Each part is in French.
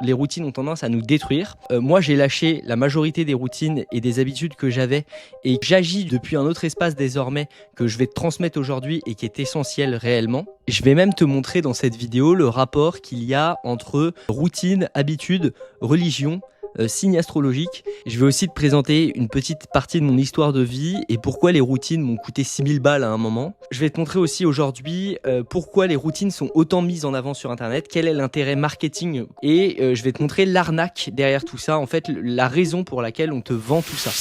les routines ont tendance à nous détruire. Moi, j'ai lâché la majorité des routines et des habitudes que j'avais et j'agis depuis un autre espace désormais que je vais te transmettre aujourd'hui et qui est essentiel réellement. Je vais même te montrer dans cette vidéo le rapport qu'il y a entre routine, habitude, religion, signes astrologiques. Je vais aussi te présenter une petite partie de mon histoire de vie et pourquoi les routines m'ont coûté 6000 balles à un moment. Je vais te montrer aussi aujourd'hui pourquoi les routines sont autant mises en avant sur internet, quel est l'intérêt marketing et je vais te montrer l'arnaque derrière tout ça, en fait la raison pour laquelle on te vend tout ça.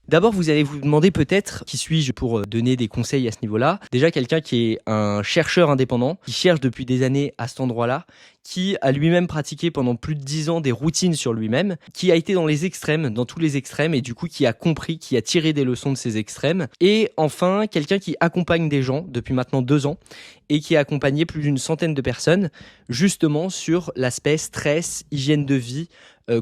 D'abord, vous allez vous demander peut-être qui suis-je pour donner des conseils à ce niveau-là. Déjà, quelqu'un qui est un chercheur indépendant, qui cherche depuis des années à cet endroit-là, qui a lui-même pratiqué pendant plus de 10 ans des routines sur lui-même, qui a été dans les extrêmes, dans tous les extrêmes, et du coup qui a compris, qui a tiré des leçons de ces extrêmes. Et enfin, quelqu'un qui accompagne des gens depuis maintenant 2 ans, et qui a accompagné plus d'une centaine de personnes, justement sur l'aspect stress, hygiène de vie,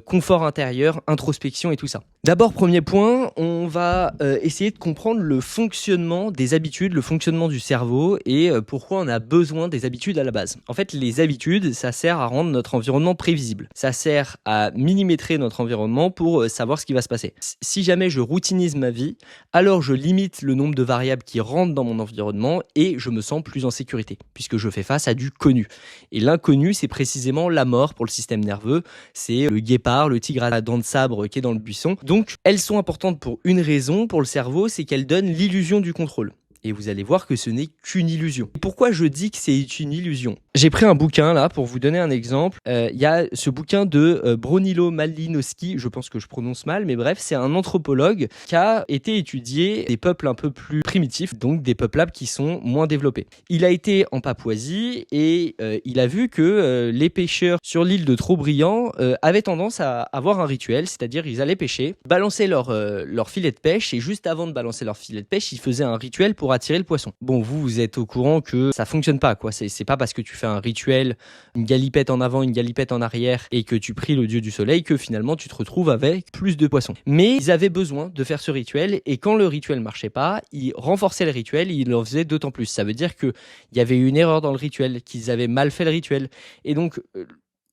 confort intérieur, introspection et tout ça. D'abord, premier point, on va essayer de comprendre le fonctionnement des habitudes, le fonctionnement du cerveau et pourquoi on a besoin des habitudes à la base. En fait, les habitudes, ça sert à rendre notre environnement prévisible. Ça sert à millimétrer notre environnement pour savoir ce qui va se passer. Si jamais je routinise ma vie, alors je limite le nombre de variables qui rentrent dans mon environnement et je me sens plus en sécurité puisque je fais face à du connu. Et l'inconnu, c'est précisément la mort pour le système nerveux. C'est le guépard, le tigre à dents de sabre qui est dans le buisson. Donc, elles sont importantes pour une raison, pour le cerveau, c'est qu'elles donnent l'illusion du contrôle. Et vous allez voir que ce n'est qu'une illusion. Et pourquoi je dis que c'est une illusion ? J'ai pris un bouquin là pour vous donner un exemple. Il y a ce bouquin de Bronislaw Malinowski, je pense que je prononce mal, mais bref, c'est un anthropologue qui a été étudier des peuples un peu plus primitifs, donc des peuplades qui sont moins développés. Il a été en Papouasie et il a vu que les pêcheurs sur l'île de Trobriand avaient tendance à avoir un rituel, c'est-à-dire ils allaient pêcher, balancer leur filet de pêche et juste avant de balancer leur filet de pêche, ils faisaient un rituel pour attirer le poisson. Bon, vous êtes au courant que ça fonctionne pas, quoi. C'est pas parce que tu fais un rituel, une galipette en avant, une galipette en arrière et que tu pries le dieu du soleil que finalement tu te retrouves avec plus de poissons. Mais ils avaient besoin de faire ce rituel et quand le rituel marchait pas, ils renforçaient le rituel et ils le faisaient d'autant plus. Ça veut dire qu'il y avait une erreur dans le rituel, qu'ils avaient mal fait le rituel. Et donc,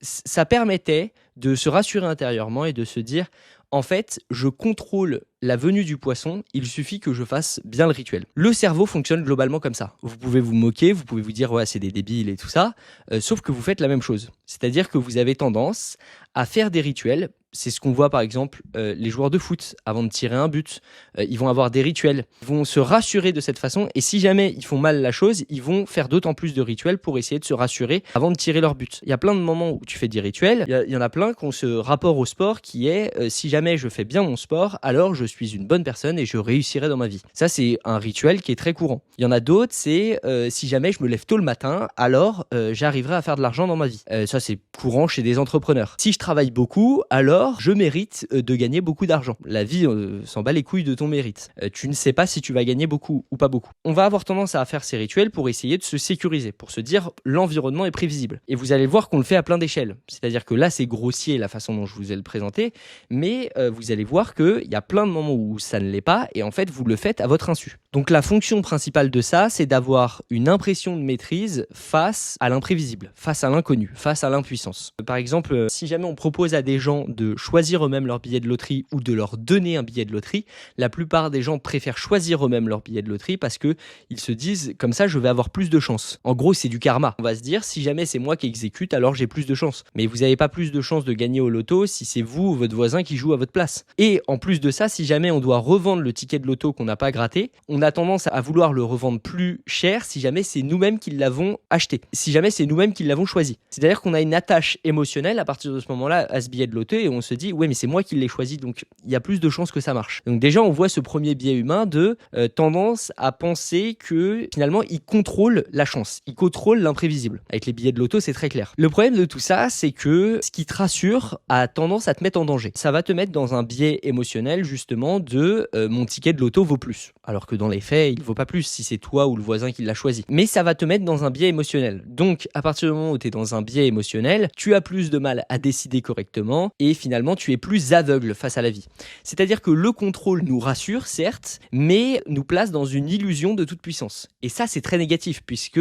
ça permettait de se rassurer intérieurement et de se dire en fait, je contrôle la venue du poisson, il suffit que je fasse bien le rituel. Le cerveau fonctionne globalement comme ça. Vous pouvez vous moquer, vous pouvez vous dire ouais, c'est des débiles et tout ça, sauf que vous faites la même chose. C'est-à-dire que vous avez tendance à faire des rituels. C'est ce qu'on voit par exemple les joueurs de foot avant de tirer un but. Ils vont avoir des rituels. Ils vont se rassurer de cette façon et si jamais ils font mal la chose, ils vont faire d'autant plus de rituels pour essayer de se rassurer avant de tirer leur but. Il y a plein de moments où tu fais des rituels. Il y en a plein qui ont ce rapport au sport qui est si jamais je fais bien mon sport, alors je suis une bonne personne et je réussirai dans ma vie. Ça, c'est un rituel qui est très courant. Il y en a d'autres, c'est si jamais je me lève tôt le matin, alors j'arriverai à faire de l'argent dans ma vie. Ça, c'est courant chez des entrepreneurs. Si je travaille beaucoup, alors je mérite de gagner beaucoup d'argent. La vie s'en bat les couilles de ton mérite. Tu ne sais pas si tu vas gagner beaucoup ou pas beaucoup. On va avoir tendance à faire ces rituels pour essayer de se sécuriser, pour se dire l'environnement est prévisible. Et vous allez voir qu'on le fait à plein d'échelles. C'est-à-dire que là, c'est grossier la façon dont je vous ai le présenté, mais vous allez voir qu'il y a plein de moments où ça ne l'est pas et en fait, vous le faites à votre insu. Donc la fonction principale de ça, c'est d'avoir une impression de maîtrise face à l'imprévisible, face à l'inconnu, face à l'impuissance. Par exemple, si jamais on propose à des gens de choisir eux-mêmes leur billet de loterie ou de leur donner un billet de loterie, la plupart des gens préfèrent choisir eux-mêmes leur billet de loterie parce que ils se disent comme ça je vais avoir plus de chance. En gros, c'est du karma. On va se dire si jamais c'est moi qui exécute, alors j'ai plus de chance. Mais vous n'avez pas plus de chance de gagner au loto si c'est vous ou votre voisin qui joue à votre place. Et en plus de ça, si jamais on doit revendre le ticket de loto qu'on n'a pas gratté, on a tendance à vouloir le revendre plus cher si jamais c'est nous-mêmes qui l'avons acheté, si jamais c'est nous-mêmes qui l'avons choisi. C'est-à-dire qu'on a une attache émotionnelle à partir de ce moment-là à ce billet de loto et on se dit ouais mais c'est moi qui l'ai choisi donc il y a plus de chances que ça marche. Donc déjà on voit ce premier biais humain de tendance à penser que finalement il contrôle la chance, il contrôle l'imprévisible. Avec les billets de loto c'est très clair. Le problème de tout ça c'est que ce qui te rassure a tendance à te mettre en danger. Ça va te mettre dans un biais émotionnel justement de mon ticket de loto vaut plus. Alors que dans les faits il vaut pas plus si c'est toi ou le voisin qui l'a choisi. Mais ça va te mettre dans un biais émotionnel. Donc à partir du moment où tu es dans un biais émotionnel, tu as plus de mal à décider correctement et finalement tu es plus aveugle face à la vie. C'est-à-dire que le contrôle nous rassure, certes, mais nous place dans une illusion de toute puissance. Et ça, c'est très négatif puisque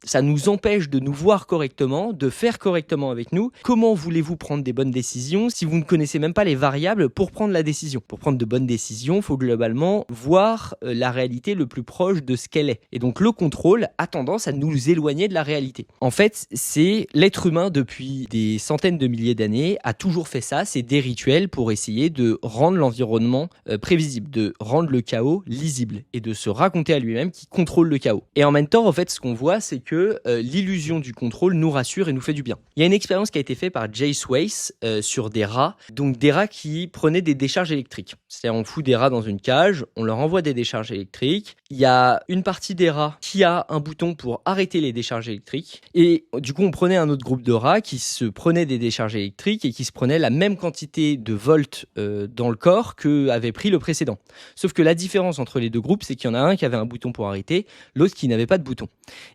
ça nous empêche de nous voir correctement, de faire correctement avec nous. Comment voulez-vous prendre des bonnes décisions si vous ne connaissez même pas les variables pour prendre la décision? Pour prendre de bonnes décisions, il faut globalement voir la réalité le plus proche de ce qu'elle est. Et donc le contrôle a tendance à nous éloigner de la réalité. En fait, c'est l'être humain depuis des centaines de milliers d'années a toujours fait ça, c'est des rituels pour essayer de rendre l'environnement prévisible, de rendre le chaos lisible et de se raconter à lui-même qu'il contrôle le chaos. Et en même temps, en fait, ce qu'on voit, c'est que l'illusion du contrôle nous rassure et nous fait du bien. Il y a une expérience qui a été faite par Jace Weiss sur des rats, donc des rats qui prenaient des décharges électriques. C'est-à-dire on fout des rats dans une cage, on leur envoie des décharges électriques. Il y a une partie des rats qui a un bouton pour arrêter les décharges électriques. Et du coup, on prenait un autre groupe de rats qui se prenaient des décharges électriques et qui se prenaient la même quantité de volts dans le corps que avait pris le précédent. Sauf que la différence entre les deux groupes, c'est qu'il y en a un qui avait un bouton pour arrêter, l'autre qui n'avait pas de bouton.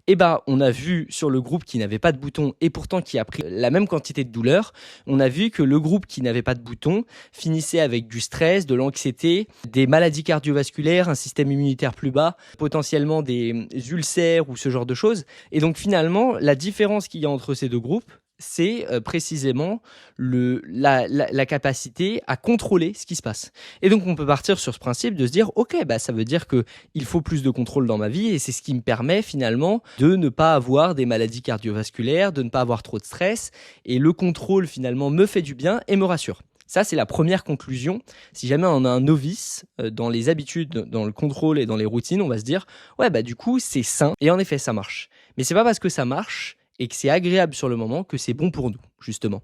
Et on a vu sur le groupe qui n'avait pas de bouton et pourtant qui a pris la même quantité de douleur, on a vu que le groupe qui n'avait pas de bouton finissait avec du stress, de l'anxiété, des maladies cardiovasculaires, un système immunitaire plus bas, potentiellement des ulcères ou ce genre de choses. Et donc finalement, la différence qu'il y a entre ces deux groupes, c'est précisément la capacité à contrôler ce qui se passe. Et donc on peut partir sur ce principe de se dire ok, ça veut dire qu'il faut plus de contrôle dans ma vie et c'est ce qui me permet finalement de ne pas avoir des maladies cardiovasculaires, de ne pas avoir trop de stress et le contrôle finalement me fait du bien et me rassure. Ça, c'est la première conclusion. Si jamais on a un novice dans les habitudes, dans le contrôle et dans les routines, on va se dire ouais, du coup, c'est sain. Et en effet, ça marche. Mais c'est pas parce que ça marche et que c'est agréable sur le moment que c'est bon pour nous, justement.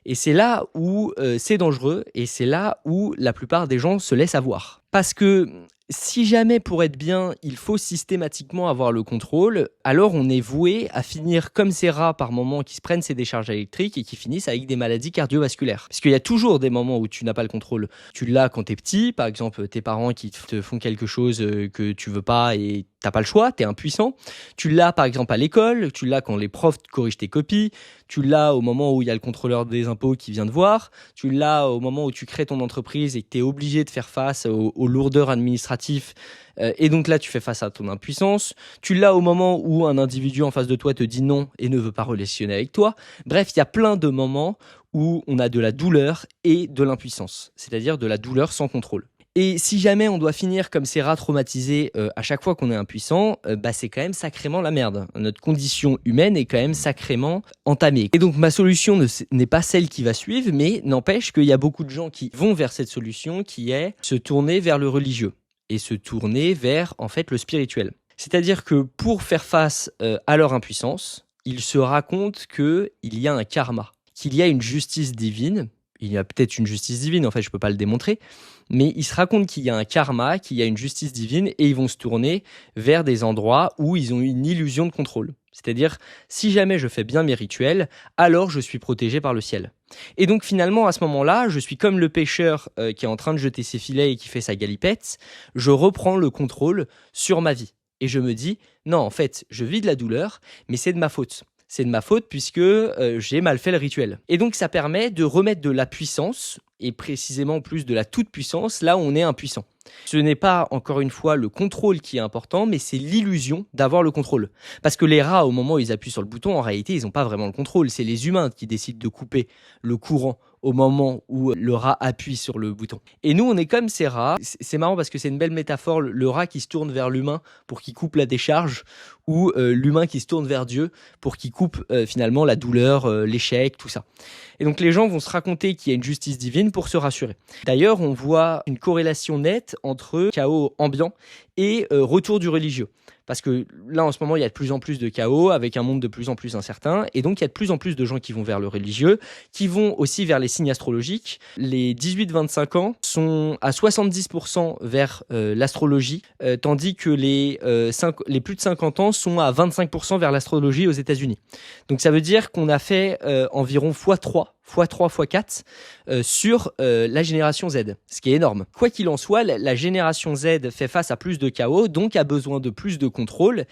Et c'est là où c'est dangereux et c'est là où la plupart des gens se laissent avoir. Parce que si jamais pour être bien, il faut systématiquement avoir le contrôle, alors on est voué à finir comme ces rats par moments qui se prennent ces décharges électriques et qui finissent avec des maladies cardiovasculaires. Parce qu'il y a toujours des moments où tu n'as pas le contrôle. Tu l'as quand t'es petit, par exemple tes parents qui te font quelque chose que tu veux pas et t'as pas le choix, t'es impuissant. Tu l'as par exemple à l'école, tu l'as quand les profs corrigent tes copies, tu l'as au moment où il y a le contrôleur des impôts qui vient te voir, tu l'as au moment où tu crées ton entreprise et que t'es obligé de faire face aux lourdeurs administratives et donc là tu fais face à ton impuissance. Tu l'as au moment où un individu en face de toi te dit non et ne veut pas relationner avec toi. Bref, il y a plein de moments où on a de la douleur et de l'impuissance, c'est-à-dire de la douleur sans contrôle. Et si jamais on doit finir comme ces rats traumatisés à chaque fois qu'on est impuissant, c'est quand même sacrément la merde. Notre condition humaine est quand même sacrément entamée. Et donc ma solution n'est pas celle qui va suivre, mais n'empêche qu'il y a beaucoup de gens qui vont vers cette solution qui est se tourner vers le religieux et se tourner vers en fait le spirituel. C'est-à-dire que pour faire face à leur impuissance, ils se racontent qu'il y a un karma, qu'il y a une justice divine. Il y a peut-être une justice divine, en fait, je peux pas le démontrer, mais ils se racontent qu'il y a un karma, qu'il y a une justice divine, et ils vont se tourner vers des endroits où ils ont une illusion de contrôle. C'est-à-dire, si jamais je fais bien mes rituels, alors je suis protégé par le ciel. Et donc finalement, à ce moment-là, je suis comme le pêcheur qui est en train de jeter ses filets et qui fait sa galipette, je reprends le contrôle sur ma vie. Et je me dis, non, en fait, je vis de la douleur, mais c'est de ma faute. C'est de ma faute puisque j'ai mal fait le rituel. Et donc ça permet de remettre de la puissance, et précisément plus de la toute-puissance, là où on est impuissant. Ce n'est pas, encore une fois, le contrôle qui est important, mais c'est l'illusion d'avoir le contrôle. Parce que les rats, au moment où ils appuient sur le bouton, en réalité, ils n'ont pas vraiment le contrôle. C'est les humains qui décident de couper le courant au moment où le rat appuie sur le bouton. Et nous, on est comme ces rats. C'est marrant parce que c'est une belle métaphore, le rat qui se tourne vers l'humain pour qu'il coupe la décharge, ou l'humain qui se tourne vers Dieu pour qu'il coupe finalement la douleur, l'échec, tout ça. Et donc les gens vont se raconter qu'il y a une justice divine pour se rassurer. D'ailleurs, on voit une corrélation nette entre chaos ambiant et retour du religieux. Parce que là, en ce moment, il y a de plus en plus de chaos, avec un monde de plus en plus incertain. Et donc, il y a de plus en plus de gens qui vont vers le religieux, qui vont aussi vers les signes astrologiques. Les 18-25 ans sont à 70% vers l'astrologie, tandis que les plus de 50 ans sont à 25% vers l'astrologie aux États-Unis. Donc, ça veut dire qu'on a fait environ x3, x4 sur la génération Z, ce qui est énorme. Quoi qu'il en soit, la génération Z fait face à plus de chaos, donc a besoin de plus de contrôle.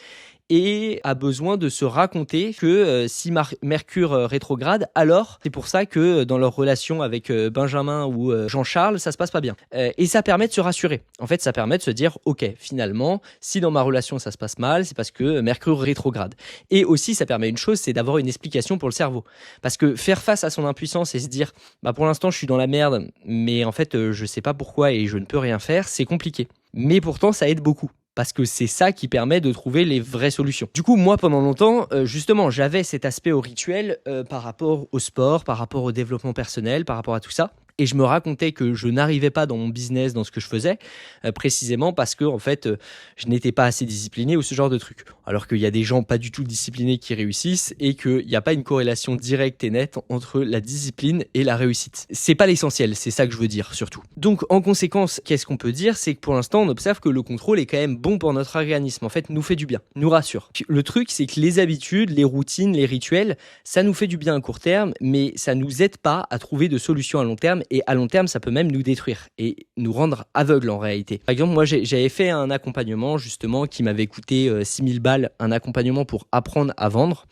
et a besoin de se raconter que si Mercure rétrograde, alors c'est pour ça que dans leur relation avec Benjamin ou Jean-Charles, ça se passe pas bien. Et ça permet de se rassurer. En fait, ça permet de se dire, ok, finalement, si dans ma relation ça se passe mal, c'est parce que Mercure rétrograde. Et aussi, ça permet une chose, c'est d'avoir une explication pour le cerveau. Parce que faire face à son impuissance et se dire, bah pour l'instant je suis dans la merde, mais en fait je sais pas pourquoi et je ne peux rien faire, c'est compliqué. Mais pourtant ça aide beaucoup. Parce que c'est ça qui permet de trouver les vraies solutions. Du coup, moi, pendant longtemps, justement, j'avais cet aspect au rituel par rapport au sport, par rapport au développement personnel, par rapport à tout ça. Et je me racontais que je n'arrivais pas dans mon business, dans ce que je faisais, précisément parce que en fait, je n'étais pas assez discipliné ou ce genre de truc. Alors qu'il y a des gens pas du tout disciplinés qui réussissent et qu'il n'y a pas une corrélation directe et nette entre la discipline et la réussite. C'est pas l'essentiel, c'est ça que je veux dire surtout. Donc en conséquence, qu'est-ce qu'on peut dire? C'est que pour l'instant, on observe que le contrôle est quand même bon pour notre organisme. En fait, nous fait du bien, nous rassure. Le truc, c'est que les habitudes, les routines, les rituels, ça nous fait du bien à court terme, mais ça nous aide pas à trouver de solutions à long terme. Et à long terme, ça peut même nous détruire et nous rendre aveugles en réalité. Par exemple, moi, j'avais fait un accompagnement justement qui m'avait coûté 6000 balles, un accompagnement pour apprendre à vendre.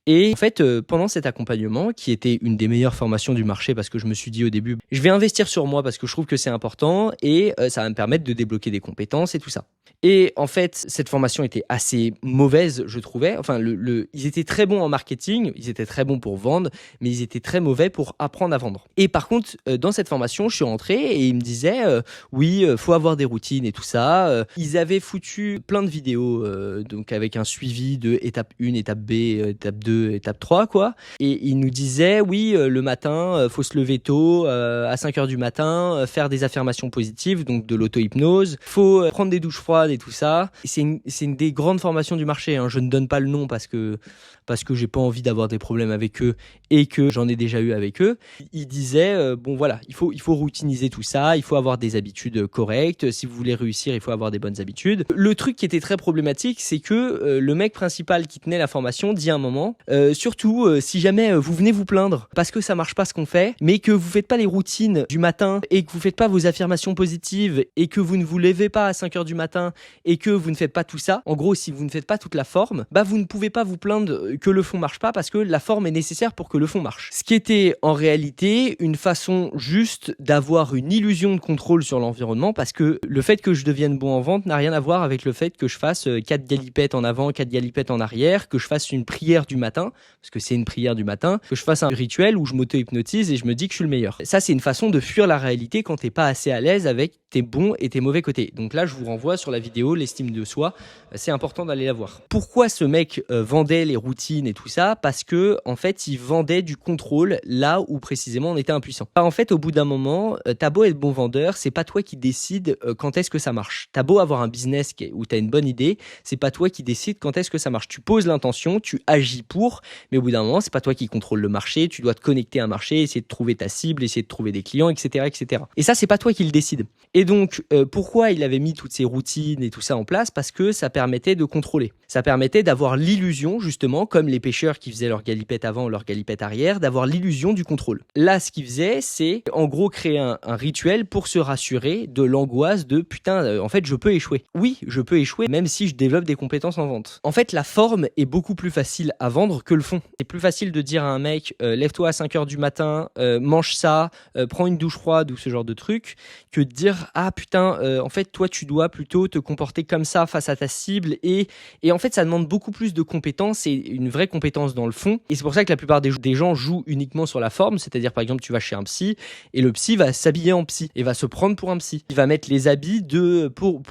Et en fait, pendant cet accompagnement, qui était une des meilleures formations du marché, parce que je me suis dit au début, je vais investir sur moi parce que je trouve que c'est important et ça va me permettre de débloquer des compétences et tout ça. Et en fait, cette formation était assez mauvaise, je trouvais. Enfin, ils étaient très bons en marketing, ils étaient très bons pour vendre, mais ils étaient très mauvais pour apprendre à vendre. Et par contre, dans cette formation, je suis rentré et ils me disaient, oui, faut avoir des routines et tout ça. Ils avaient foutu plein de vidéos, donc avec un suivi de étape 1, étape B, étape 2, étape 3, quoi. Et ils nous disaient, oui, le matin, faut se lever tôt, à 5h du matin, faire des affirmations positives, donc de l'auto-hypnose. Faut prendre des douches froides et tout ça. C'est une des grandes formations du marché, hein. Je ne donne pas le nom parce que j'ai pas envie d'avoir des problèmes avec eux et que j'en ai déjà eu avec eux. Ils disaient, bon voilà, il faut routiniser tout ça, il faut avoir des habitudes correctes. Si vous voulez réussir, il faut avoir des bonnes habitudes. Le truc qui était très problématique, c'est que le mec principal qui tenait la formation dit à un moment, surtout si jamais vous venez vous plaindre parce que ça marche pas ce qu'on fait, mais que vous faites pas les routines du matin et que vous faites pas vos affirmations positives et que vous ne vous levez pas à 5h du matin et que vous ne faites pas tout ça, en gros, si vous ne faites pas toute la forme, bah vous ne pouvez pas vous plaindre que le fond marche pas parce que la forme est nécessaire pour que le fond marche. Ce qui était en réalité une façon juste d'avoir une illusion de contrôle sur l'environnement parce que le fait que je devienne bon en vente n'a rien à voir avec le fait que je fasse 4 galipettes en avant, 4 galipettes en arrière, que je fasse une prière du matin, parce que c'est une prière du matin, que je fasse un rituel où je m'auto-hypnotise et je me dis que je suis le meilleur. Ça, c'est une façon de fuir la réalité quand t'es pas assez à l'aise avec tes bons et tes mauvais côtés. Donc là, je vous renvoie sur la vidéo, l'estime de soi. C'est important d'aller la voir. Pourquoi ce mec vendait les routines et tout ça? Parce que, en fait, il vendait du contrôle là où précisément on était impuissant. En fait, au bout d'un moment, t'as beau être bon vendeur, c'est pas toi qui décide quand est-ce que ça marche. T'as beau avoir un business où t'as une bonne idée, c'est pas toi qui décide quand est-ce que ça marche. Tu poses l'intention, tu agis pour, mais au bout d'un moment, c'est pas toi qui contrôle le marché. Tu dois te connecter à un marché, essayer de trouver ta cible, essayer de trouver des clients, etc., etc. Et ça, c'est pas toi qui le décide. Et donc, pourquoi il avait mis toutes ces routines et tout ça en place? Parce que ça permettait de contrôler. Ça permettait d'avoir l'illusion, justement, comme les pêcheurs qui faisaient leur galipette avant, leur galipette arrière, d'avoir l'illusion du contrôle. Là, ce qu'il faisait, c'est en gros créer un rituel pour se rassurer de l'angoisse de putain, en fait, je peux échouer. Oui, je peux échouer, même si je développe des compétences en vente. En fait, la forme est beaucoup plus facile à vendre que le fond. C'est plus facile de dire à un mec, lève-toi à 5h du matin, mange ça, prends une douche froide ou ce genre de truc, que de dire, ah putain, en fait, toi, tu dois plutôt te comporter comme ça face à ta cible. Et en fait, ça demande beaucoup plus de compétences et une vraie compétence dans le fond. Et c'est pour ça que la plupart des gens jouent uniquement sur la forme. C'est-à-dire, par exemple, tu vas chez un psy et le psy va s'habiller en psy et va se prendre pour un psy. Il va mettre les habits pour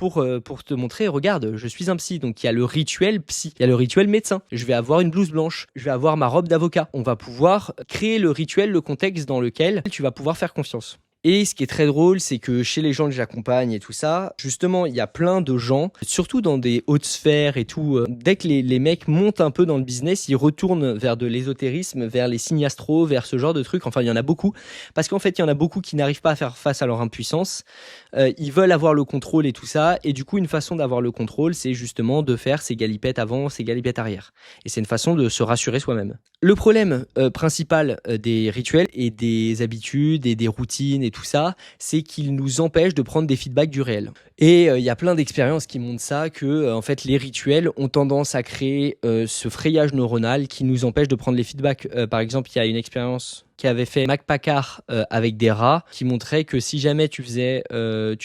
te montrer, regarde, je suis un psy. Donc, il y a le rituel psy, il y a le rituel médecin. Je vais avoir une blouse blanche, je vais avoir ma robe d'avocat. On va pouvoir créer le rituel, le contexte dans lequel tu vas pouvoir faire confiance. Et ce qui est très drôle, c'est que chez les gens que j'accompagne et tout ça, justement, il y a plein de gens, surtout dans des hautes sphères et tout, dès que les mecs montent un peu dans le business, ils retournent vers de l'ésotérisme, vers les signes astro, vers ce genre de trucs. Enfin, il y en a beaucoup. Parce qu'en fait, il y en a beaucoup qui n'arrivent pas à faire face à leur impuissance. Ils veulent avoir le contrôle et tout ça. Et du coup, une façon d'avoir le contrôle, c'est justement de faire ses galipettes avant, ses galipettes arrière. Et c'est une façon de se rassurer soi-même. Le problème principal des rituels et des habitudes et des routines et tout ça, c'est qu'ils nous empêchent de prendre des feedbacks du réel. Et il y a plein d'expériences qui montrent ça, que en fait les rituels ont tendance à créer ce frayage neuronal qui nous empêche de prendre les feedbacks. Par exemple, il y a une expérience qu'avait fait Mac Packard avec des rats, qui montrait que si jamais tu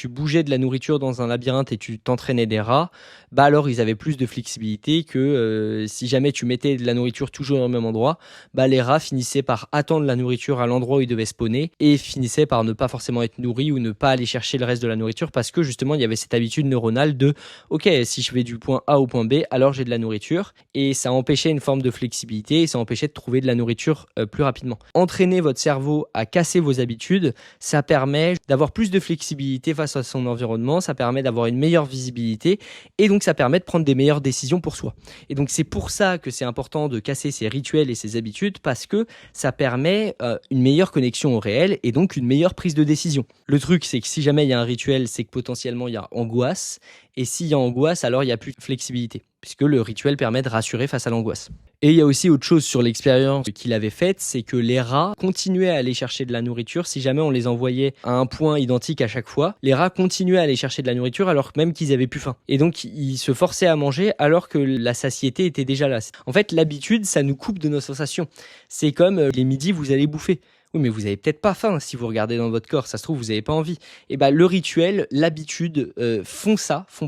bougeais de la nourriture dans un labyrinthe et tu t'entraînais des rats, bah alors ils avaient plus de flexibilité que si jamais tu mettais de la nourriture toujours au même endroit, bah les rats finissaient par attendre la nourriture à l'endroit où ils devaient spawner et finissaient par ne pas forcément être nourris ou ne pas aller chercher le reste de la nourriture parce que justement il y avait cette habitude neuronale de ok, si je vais du point A au point B, alors j'ai de la nourriture, et ça empêchait une forme de flexibilité et ça empêchait de trouver de la nourriture plus rapidement. Entraîner votre cerveau à casser vos habitudes, ça permet d'avoir plus de flexibilité face à son environnement, ça permet d'avoir une meilleure visibilité et donc ça permet de prendre des meilleures décisions pour soi. Et donc c'est pour ça que c'est important de casser ces rituels et ces habitudes, parce que ça permet une meilleure connexion au réel et donc une meilleure prise de décision. Le truc, c'est que si jamais il y a un rituel, c'est que potentiellement il y a angoisse, et s'il y a angoisse, alors il n'y a plus de flexibilité, puisque le rituel permet de rassurer face à l'angoisse. Et il y a aussi autre chose sur l'expérience qu'il avait faite, c'est que les rats continuaient à aller chercher de la nourriture si jamais on les envoyait à un point identique à chaque fois. Les rats continuaient à aller chercher de la nourriture alors même qu'ils avaient plus faim. Et donc ils se forçaient à manger alors que la satiété était déjà là. En fait, l'habitude, ça nous coupe de nos sensations. C'est comme les midis, vous allez bouffer. Oui, mais vous avez peut-être pas faim si vous regardez dans votre corps, ça se trouve vous avez pas envie. Et ben le rituel, l'habitude font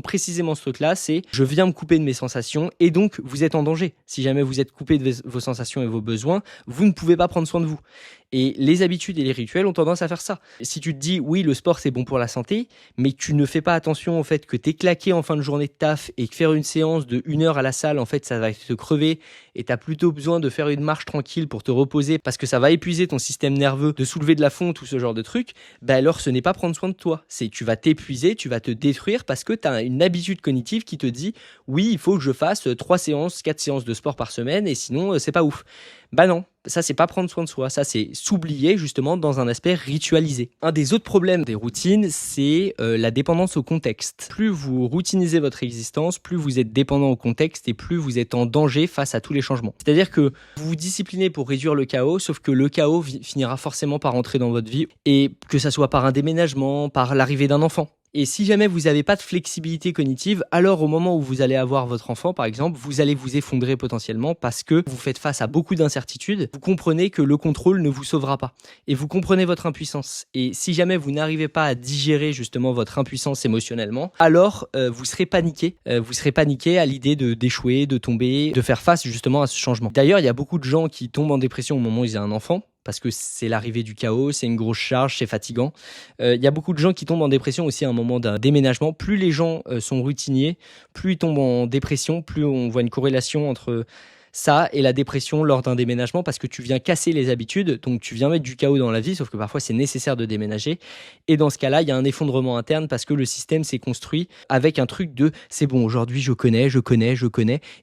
précisément ce truc-là, c'est je viens me couper de mes sensations et donc vous êtes en danger. Si jamais vous êtes coupé de vos sensations et vos besoins, vous ne pouvez pas prendre soin de vous. Et les habitudes et les rituels ont tendance à faire ça. Si tu te dis oui, le sport c'est bon pour la santé, mais tu ne fais pas attention au fait que t'es claqué en fin de journée de taf et que faire une séance de 1 heure à la salle, en fait ça va te crever, et t'as plutôt besoin de faire une marche tranquille pour te reposer parce que ça va épuiser ton système nerveux, de soulever de la fonte ou ce genre de truc, bah alors ce n'est pas prendre soin de toi. C'est tu vas t'épuiser, tu vas te détruire parce que tu as une habitude cognitive qui te dit oui, il faut que je fasse 3 séances, 4 séances de sport par semaine et sinon c'est pas ouf. Bah non, ça c'est pas prendre soin de soi, ça c'est s'oublier justement dans un aspect ritualisé. Un des autres problèmes des routines, c'est la dépendance au contexte. Plus vous routinisez votre existence, plus vous êtes dépendant au contexte et plus vous êtes en danger face à tous les changements. C'est-à-dire que vous vous disciplinez pour réduire le chaos, sauf que le chaos finira forcément par entrer dans votre vie, et que ça soit par un déménagement, par l'arrivée d'un enfant. Et si jamais vous n'avez pas de flexibilité cognitive, alors au moment où vous allez avoir votre enfant, par exemple, vous allez vous effondrer potentiellement parce que vous faites face à beaucoup d'incertitudes. Vous comprenez que le contrôle ne vous sauvera pas. Et vous comprenez votre impuissance. Et si jamais vous n'arrivez pas à digérer justement votre impuissance émotionnellement, alors vous serez paniqué. Vous serez paniqué à l'idée d'échouer, de tomber, de faire face justement à ce changement. D'ailleurs, il y a beaucoup de gens qui tombent en dépression au moment où ils ont un enfant, parce que c'est l'arrivée du chaos, c'est une grosse charge, c'est fatigant. Il y a beaucoup de gens qui tombent en dépression aussi à un moment d'un déménagement. Plus les gens sont routiniers, plus ils tombent en dépression, plus on voit une corrélation entre ça et la dépression lors d'un déménagement, parce que tu viens casser les habitudes, donc tu viens mettre du chaos dans la vie, sauf que parfois c'est nécessaire de déménager. Et dans ce cas-là, il y a un effondrement interne parce que le système s'est construit avec un truc de c'est bon, aujourd'hui je connais,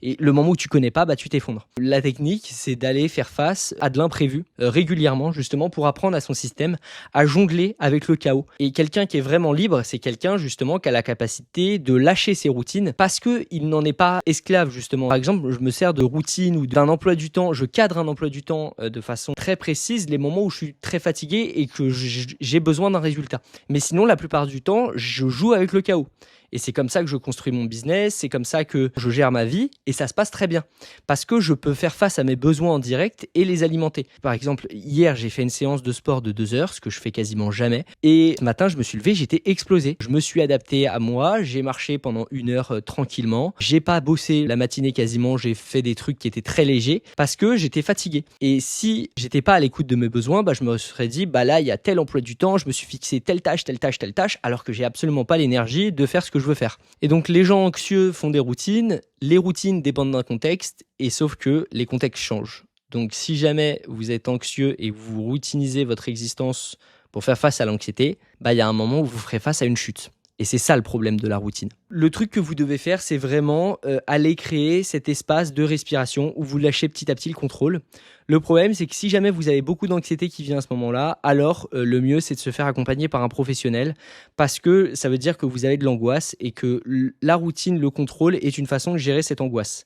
et le moment où tu connais pas, bah tu t'effondres. La technique, c'est d'aller faire face à de l'imprévu régulièrement, justement pour apprendre à son système à jongler avec le chaos. Et quelqu'un qui est vraiment libre, c'est quelqu'un justement qui a la capacité de lâcher ses routines parce qu'il n'en est pas esclave, justement. Par exemple, je me sers de routine ou d'un emploi du temps, je cadre un emploi du temps de façon très précise les moments où je suis très fatigué et que j'ai besoin d'un résultat. Mais sinon, la plupart du temps, je joue avec le chaos. Et c'est comme ça que je construis mon business, c'est comme ça que je gère ma vie, et ça se passe très bien. Parce que je peux faire face à mes besoins en direct et les alimenter. Par exemple, hier, j'ai fait une séance de sport de 2 heures, ce que je fais quasiment jamais. Et ce matin, je me suis levé, j'étais explosé. Je me suis adapté à moi, j'ai marché pendant 1 heure tranquillement. J'ai pas bossé la matinée quasiment, j'ai fait des trucs qui étaient très légers parce que j'étais fatigué. Et si j'étais pas à l'écoute de mes besoins, bah, je me serais dit, bah là, il y a tel emploi du temps, je me suis fixé telle tâche, alors que j'ai absolument pas l'énergie de faire ce que je veux faire. Et donc les gens anxieux font des routines, les routines dépendent d'un contexte, et sauf que les contextes changent. Donc si jamais vous êtes anxieux et vous routinisez votre existence pour faire face à l'anxiété, bah il y a un moment où vous ferez face à une chute. Et c'est ça le problème de la routine. Le truc que vous devez faire, c'est vraiment aller créer cet espace de respiration où vous lâchez petit à petit le contrôle. Le problème, c'est que si jamais vous avez beaucoup d'anxiété qui vient à ce moment-là, alors le mieux, c'est de se faire accompagner par un professionnel, parce que ça veut dire que vous avez de l'angoisse et que la routine, le contrôle est une façon de gérer cette angoisse.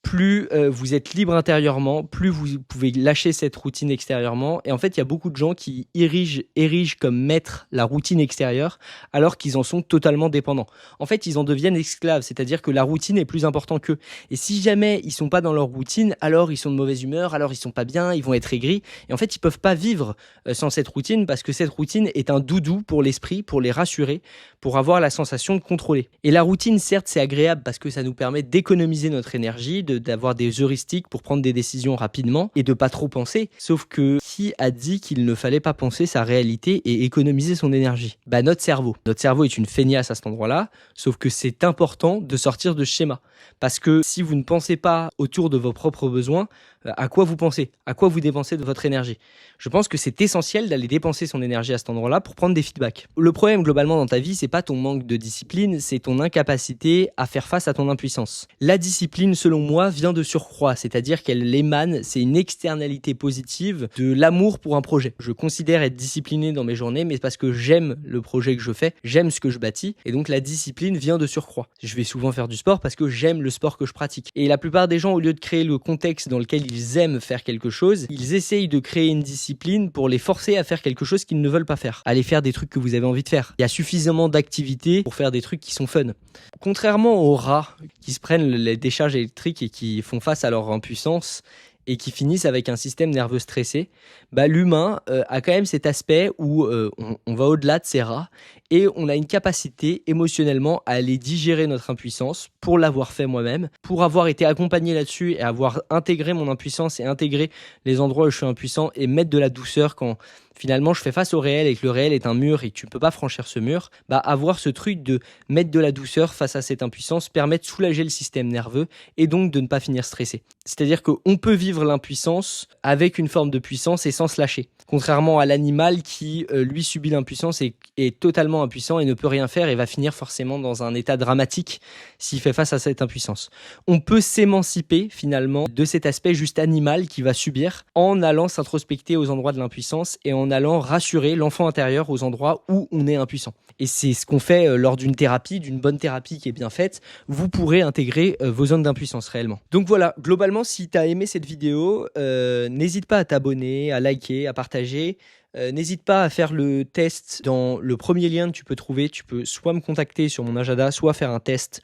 plus vous êtes libre intérieurement, plus vous pouvez lâcher cette routine extérieurement. Et en fait, il y a beaucoup de gens qui érigent comme maître la routine extérieure alors qu'ils en sont totalement dépendants. En fait, ils en deviennent esclaves, c'est-à-dire que la routine est plus importante qu'eux. Et si jamais ils sont pas dans leur routine, alors ils sont de mauvaise humeur, alors ils sont pas bien, ils vont être aigris. Et en fait, ils peuvent pas vivre sans cette routine parce que cette routine est un doudou pour l'esprit, pour les rassurer, pour avoir la sensation de contrôler. Et la routine, certes, c'est agréable parce que ça nous permet d'économiser notre énergie, d'avoir des heuristiques pour prendre des décisions rapidement et de pas trop penser. Sauf que qui a dit qu'il ne fallait pas penser sa réalité et économiser son énergie? Bah notre cerveau. Notre cerveau est une feignasse à cet endroit-là, sauf que c'est important de sortir de ce schéma. Parce que si vous ne pensez pas autour de vos propres besoins, à quoi vous pensez? À quoi vous dépensez de votre énergie? Je pense que c'est essentiel d'aller dépenser son énergie à cet endroit-là pour prendre des feedbacks. Le problème globalement dans ta vie, c'est pas ton manque de discipline, c'est ton incapacité à faire face à ton impuissance. La discipline, selon moi, vient de surcroît, c'est-à-dire qu'elle émane, c'est une externalité positive de l'amour pour un projet. Je considère être discipliné dans mes journées, mais parce que j'aime le projet que je fais, j'aime ce que je bâtis, et donc la discipline vient de surcroît. Je vais souvent faire du sport parce que j'aime le sport que je pratique. Et la plupart des gens, au lieu de créer le contexte dans lequel ils aiment faire quelque chose, ils essayent de créer une discipline pour les forcer à faire quelque chose qu'ils ne veulent pas faire. Allez faire des trucs que vous avez envie de faire. Il y a suffisamment d'activités pour faire des trucs qui sont fun. Contrairement aux rats qui se prennent les décharges électriques et qui font face à leur impuissance et qui finissent avec un système nerveux stressé, bah, l'humain a quand même cet aspect où on va au-delà de ces rats et on a une capacité émotionnellement à aller digérer notre impuissance pour l'avoir fait moi-même, pour avoir été accompagné là-dessus et avoir intégré mon impuissance et intégré les endroits où je suis impuissant et mettre de la douceur quand finalement je fais face au réel et que le réel est un mur et que tu ne peux pas franchir ce mur, bah avoir ce truc de mettre de la douceur face à cette impuissance permet de soulager le système nerveux et donc de ne pas finir stressé. C'est-à-dire qu'on peut vivre l'impuissance avec une forme de puissance et sans se lâcher. Contrairement à l'animal qui, lui, subit l'impuissance et est totalement impuissant et ne peut rien faire et va finir forcément dans un état dramatique s'il fait face à cette impuissance. On peut s'émanciper finalement de cet aspect juste animal qui va subir en allant s'introspecter aux endroits de l'impuissance et en allant rassurer l'enfant intérieur aux endroits où on est impuissant. Et c'est ce qu'on fait lors d'une thérapie, d'une bonne thérapie qui est bien faite. Vous pourrez intégrer vos zones d'impuissance réellement. Donc voilà, globalement, si tu as aimé cette vidéo, n'hésite pas à t'abonner, à liker, à partager. N'hésite pas à faire le test dans le premier lien que tu peux trouver. Tu peux soit me contacter sur mon agenda, soit faire un test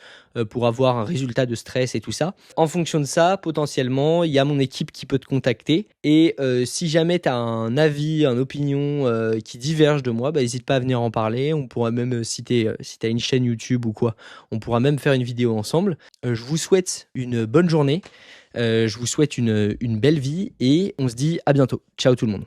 pour avoir un résultat de stress et tout ça. En fonction de ça, potentiellement, il y a mon équipe qui peut te contacter. Et si jamais tu as un avis, une opinion qui diverge de moi, bah, n'hésite pas à venir en parler. On pourra même, si tu as une chaîne YouTube ou quoi, on pourra même faire une vidéo ensemble. Je vous souhaite une bonne journée. Je vous souhaite une belle vie et on se dit à bientôt. Ciao tout le monde.